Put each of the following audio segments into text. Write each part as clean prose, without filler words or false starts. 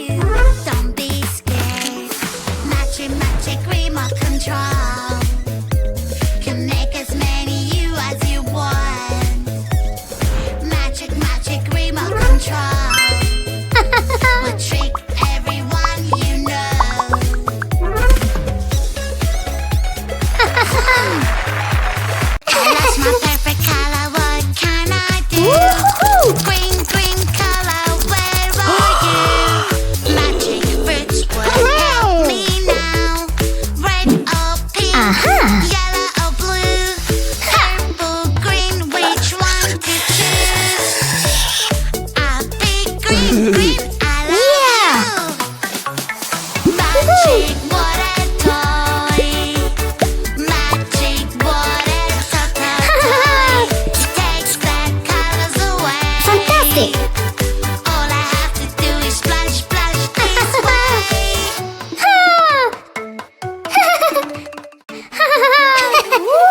you. Don't be scared. Magic remote control can make as many you as you want. Magic remote control will trick everyone you know. I lost my perfect color, what can I do? Green color, where are you? Magic fruits will help me now. Red or pink, yellow or blue, purple, green, which one to choose? I'll pick green, I love you. Magic water toy, magic water toy. It takes bad colors away. Fantastic! All I have to do is splash this way.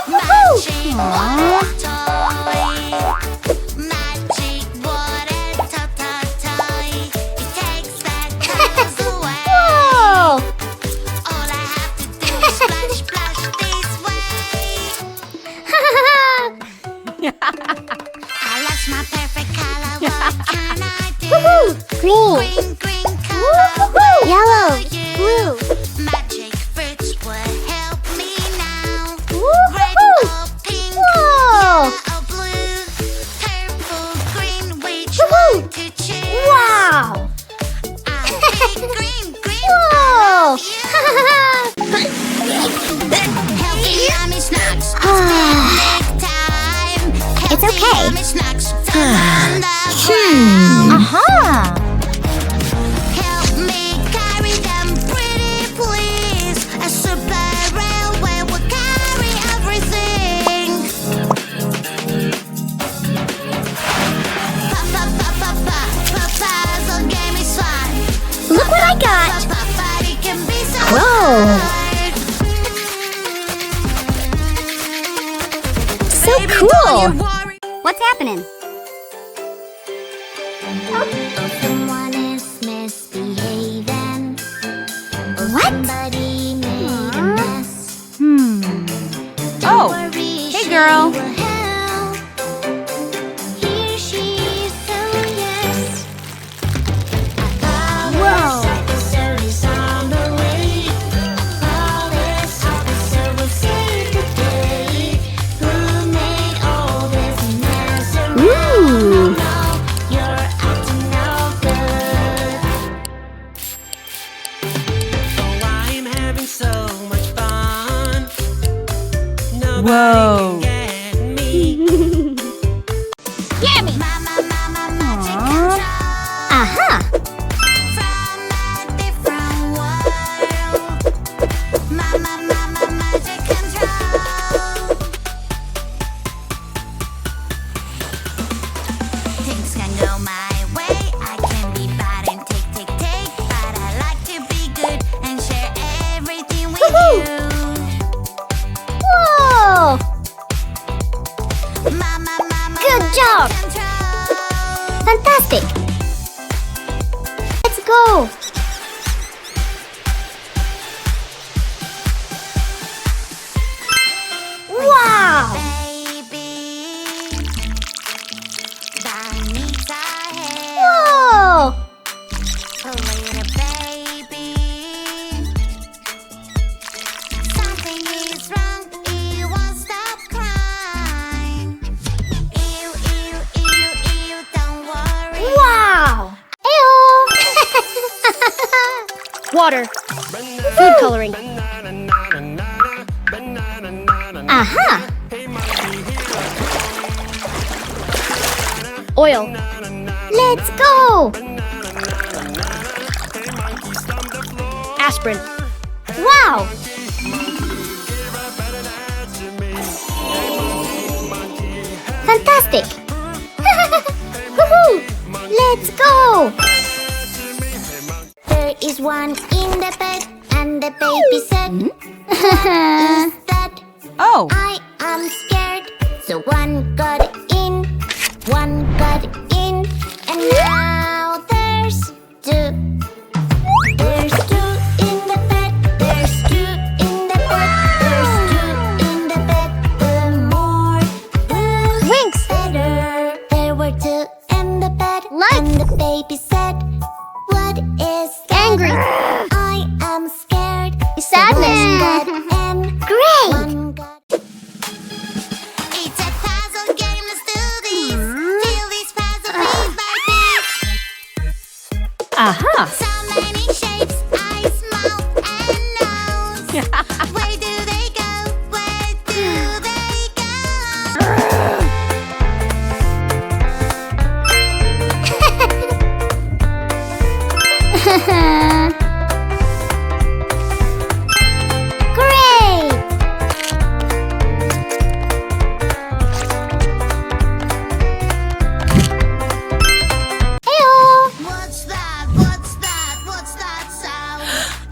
Magic water toy, magic water toy. It takes bad colors away. Whoa! All I have to do is splash this way. I lost my perfect color, what can I do? Green, Green color, yellow, you. blue. Magic fruits will help me now. Red Woohoo! or pink, Whoa! yellow or blue, purple, green, which Woohoo! one to choose? Wow! I'll pick green, Whoa! Healthy yummy snacks. Picnic time. It's Healthy okay. yummy snacks. On the ground. Aha! Help me carry them, pretty please. A super railway will carry everything. Puzzle game is fun. Look what I got! But it can be so Whoa. hard. So Baby, cool! don't you worry. What's happening? Someone is misbehaving. What? Somebody made a mess. Oh, Worry, hey she girl. will help. Here she is, so yes. Whoa. Officer is on the way. Police officer will save the day. Who made all this mess around? Ooh. No, you're acting no good. Oh, I'm having so much fun. Nobody Whoa. can get me. Mama, magic control. Aha! From a different world. Mama, magic control. Things can go my way. I can be bad and take. But I like to be good and share everything with you. Whoa! Mama, Good job. magic control. Fantastic! Let's go! Wow! Baby, that needs our help. Whoa! A little baby. Something is wrong. He won't stop crying. Ew, don't worry. Wow! Ew! Water. Food coloring. Aha! Oil. Let's go! Aspirin. Wow! Fantastic! Woohoo! Let's go! There is one in the bed, and the baby said, "What is that? Oh, I am scared." So one got in, and now there's two. Angry. I am scared. Sadness. Great. It's a puzzle game, let's do this. Fill this puzzle piece by piece. Aha. So many shapes, eyes, mouth, and nose. Where do they go? Where do they go? Great. Ew. What's that? What's that? What's that sound?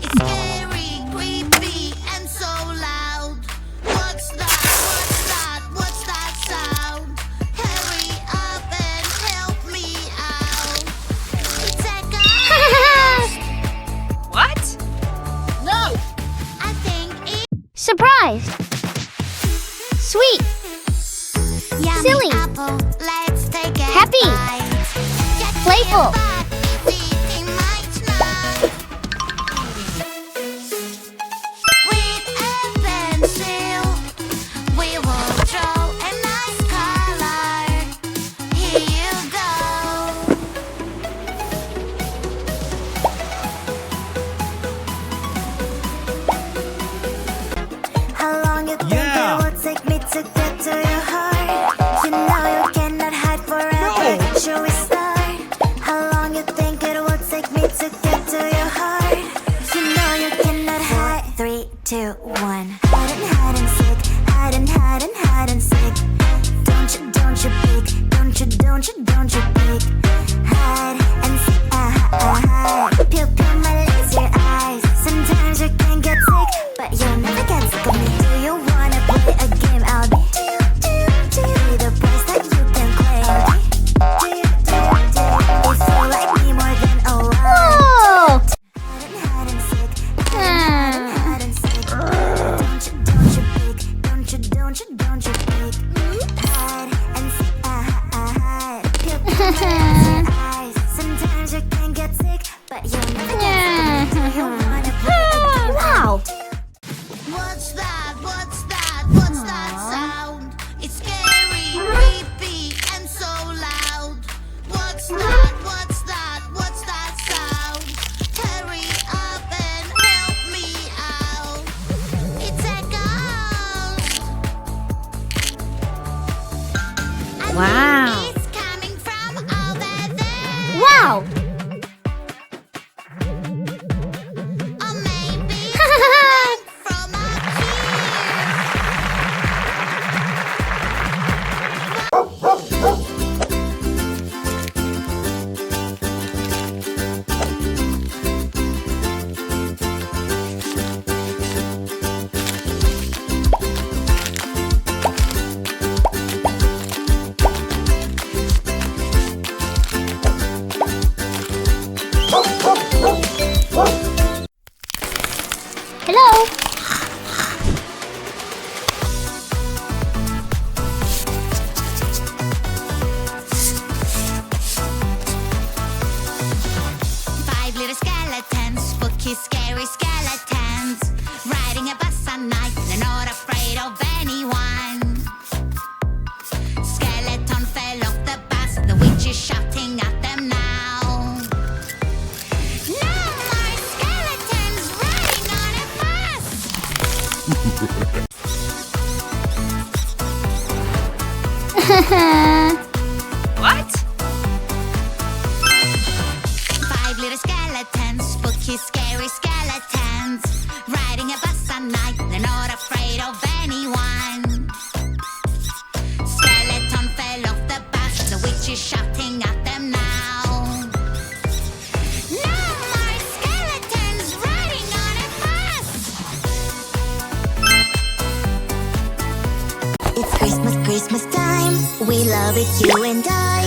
It's scary, creepy, and so loud. What's that? What's that? What's that sound? Hurry up and help me out. It's a ghost. What? No! I think it's Surprise. Sweet. yummy Silly. apple. Let's take a Happy. bite. Get Playful. your butt eating my tonight. With a pencil, we will draw a nice color. Here you go. How long you think Yeah. it will take me to get to your heart? You know you cannot hide forever. No. Should we start? How long you think it will take me to get to your heart? You know you cannot hide. 3, 2, 1. Hide and seek. Hide and seek. Don't you peek. Don't you peek. Hide and seek. Hide. Pew pew my laser eyes. Sometimes you can get sick, but you'll never get sick of me. Do you wanna play a game? I'll be the place that you can claim. If you like me more than a while. Whoa. Hide and seek. Hmm. Hide and seek. Don't you peek. Don't you peek. Hide and seek. Hide. Pew pew my laser eyes. Sometimes you can get sick, but you'll never get sick of me. Do you wanna play a game? Wow. What's that? What's that? What's that sound? It's scary, creepy, and so loud. What's that? What's that? What's that sound? Hurry up and help me out. It's a ghost. I Wow. think it's coming from over there. Wow. Or maybe it's coming from up Hello. Five little skeletons, spooky, scary skeletons, riding a bus at night, they're not afraid of anyone. Skeleton fell off the bus, the witch is shouting at them now. No more skeletons riding on a bus. What? Five little skeletons, spooky, scary skeletons, riding a bus at night, they're not afraid of anyone. Skeleton fell off the bus, the witch is shouting at them now. No more skeletons riding on a bus. It's Christmas, Christmas time, we love it, you and I.